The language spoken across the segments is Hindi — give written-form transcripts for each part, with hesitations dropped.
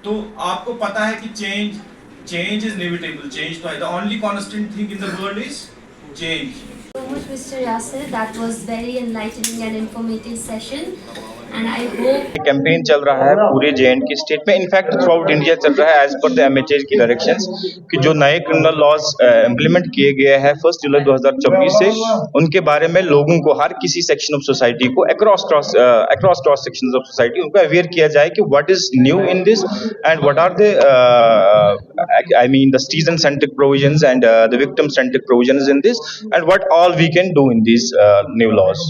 तो आपको पता है कि चेंज इज इनएविटेबल, चेंज तो है, the only constant thing in the world is change. So much, Mr. Yasir. That was very enlightening and informative session. And I hope campaign चल रहा है पूरे जे.एंड.के स्टेट में, इनफैक्ट थ्रू आउट इंडिया चल रहा है एज पर द एमएचए की डायरेक्शंस कि जो नए क्रिमिनल लॉज इंप्लीमेंट किए गए हैं 1 जुलाई 2024 से, उनके बारे में लोगों को, हर किसी सेक्शन ऑफ सोसाइटी को, across cross sections of society, उनको अवेयर किया जाए कि what is new in this and what are the the citizen centric provisions and the victim centric provisions in this, and what all we can do in these new laws.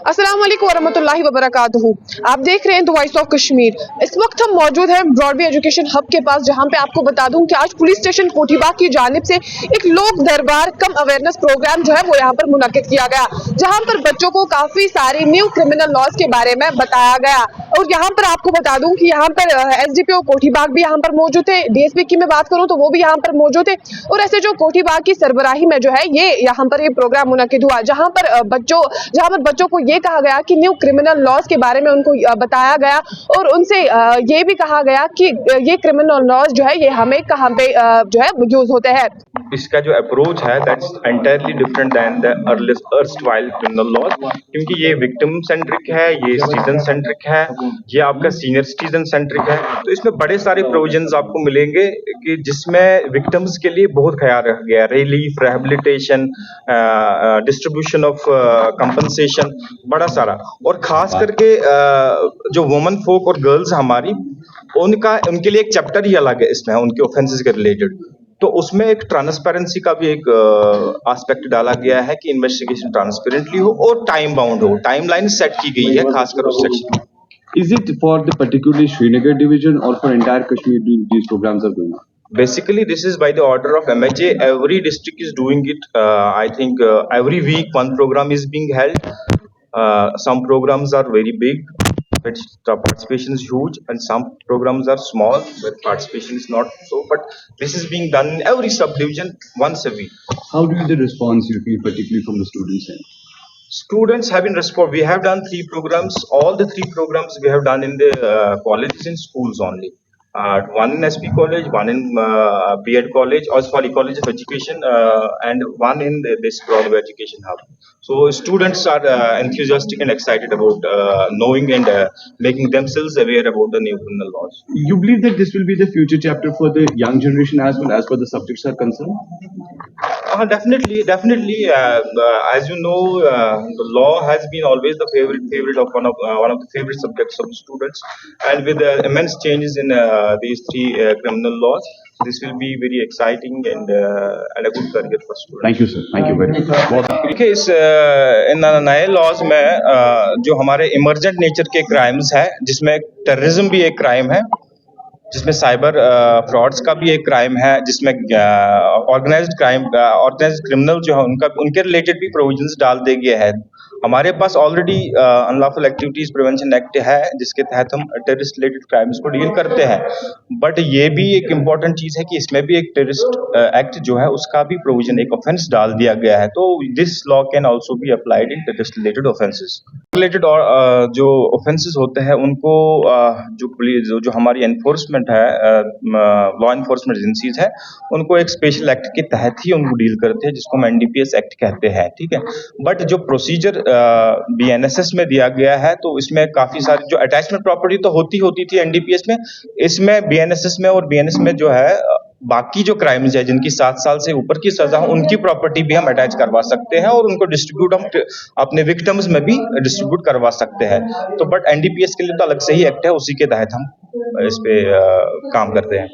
अस्सलाम वालेकुम वरहमतुल्लाहि वबरकातुहू। आप देख रहे हैं द वॉइस ऑफ कश्मीर। इस वक्त हम मौजूद हैं ब्रॉडवे एजुकेशन हब के पास, जहां पे आपको बता दूं कि आज पुलिस स्टेशन कोठीबाग की जानिब से एक लोक दरबार कम अवेयरनेस प्रोग्राम जो है वो यहाँ पर मुनक्किद किया गया, जहां पर बच्चों को काफी सारे न्यू क्रिमिनल लॉज के बारे में बताया गया। और यहाँ पर आपको बता दूं कि यहाँ पर SDPO कोठीबाग भी यहाँ पर मौजूद थे, DSP की मैं बात करूँ तो वो भी यहाँ पर मौजूद थे, और ऐसे जो कोठीबाग की सरबराही में जो है ये यहाँ पर ये प्रोग्राम मुनक्किद हुआ, जहाँ पर बच्चों को ये कहा गया कि न्यू क्रिमिनल लॉज के बारे में उनको बताया गया, और उनसे ये भी कहा गया कि ये क्रिमिनल लॉज जो है ये हमें कहाँ पे जो है यूज होते हैं। इसका जो अप्रोच है that's entirely different than the erstwhile criminal laws, क्योंकि ये विक्टिम सेंट्रिक है, ये सिटीजन सेंट्रिक है, ये आपका सीनियर सिटीजन सेंट्रिक है। तो इसमें बड़े सारे प्रोविजंस आपको मिलेंगे कि जिसमें विक्टिम्स के लिए बहुत ख्याल रखा गया, relief, rehabilitation, distribution of compensation, बड़ा सारा। और खास करके जो वुमेन फोक और गर्ल्स हमारी, उनके लिए एक चैप्टर ही अलग है इसमें, उनके ऑफेंसेस के रिलेटेड। तो उसमें एक ट्रांसपेरेंसी का भी एक एस्पेक्ट डाला गया है कि इन्वेस्टिगेशन ट्रांसपेरेंटली हो और टाइम बाउंड हो, टाइमलाइन सेट की गई है खासकर उस सेक्शन में। Is it for the particularly Srinagar division or for entire Kashmir these programs are going on? Basically, this is by the order of MHA. Every district is doing it. I think every week one program is being held. Some programs are very big, which the participation is huge, and some programs are small, where participation is not so. But this is being done in every subdivision once a week. How do you the response you feel, particularly from the students end? Students have been responded. We have done 3 programs. All the 3 programs we have done in the colleges and schools only. One in SP College, one in B.Ed College, or sorry, College of Education, and one in this Broadway Education Hub. So students are enthusiastic and excited about knowing and making themselves aware about the new criminal laws. You believe that this will be the future chapter for the young generation as well as for the subjects are concerned? Definitely. As you know, the law has been always the favorite of one of the favorite subjects of students, and with immense changes in these 3 criminal laws, this will be very exciting and a good career for students. Thank you, sir. Thank you very much. देखिए, इन नए लॉज में जो हमारे इमरजेंट नेचर के क्राइम्स है, जिसमें टेररिज्म भी एक क्राइम है, जिसमें साइबर फ्रॉड्स का भी एक क्राइम है, जिसमें ऑर्गेनाइज्ड क्रिमिनल जो है उनके रिलेटेड भी प्रोविजंस डाल दिए गए हैं। हमारे पास already unlawful activities prevention act है, जिसके तहत हम टेररिस्ट रिलेटेड क्राइम्स को डील करते हैं। बट ये भी एक इम्पॉर्टेंट चीज़ है कि इसमें भी एक टेररिस्ट एक्ट जो है उसका भी प्रोविजन, एक ऑफेंस डाल दिया गया है। तो this law can also be applied in terrorist related offences. Related और जो ऑफेंसेस होते हैं उनको जो हमारी एनफोर्समेंट है, लॉ एनफोर्समेंट एजेंसीज है, उनको एक स्पेशल एक्ट के तहत ही उनको डील करते हैं, जिसको हम NDPS एक्ट कहते हैं। ठीक है, बट जो प्रोसीजर BNSS में दिया गया है, तो इसमें काफी सारी जो अटैचमेंट प्रॉपर्टी तो होती थी NDPS में, इसमें BNSS में और BNS में जो है बाकी जो क्राइम्स है जिनकी 7 साल से ऊपर की सजा हो, उनकी प्रॉपर्टी भी हम अटैच करवा सकते हैं और उनको डिस्ट्रीब्यूट हम अपने विक्टिम्स में भी डिस्ट्रीब्यूट करवा सकते हैं। तो बट NDPS के लिए तो अलग से ही एक्ट है, उसी के तहत हम इस पे काम करते हैं।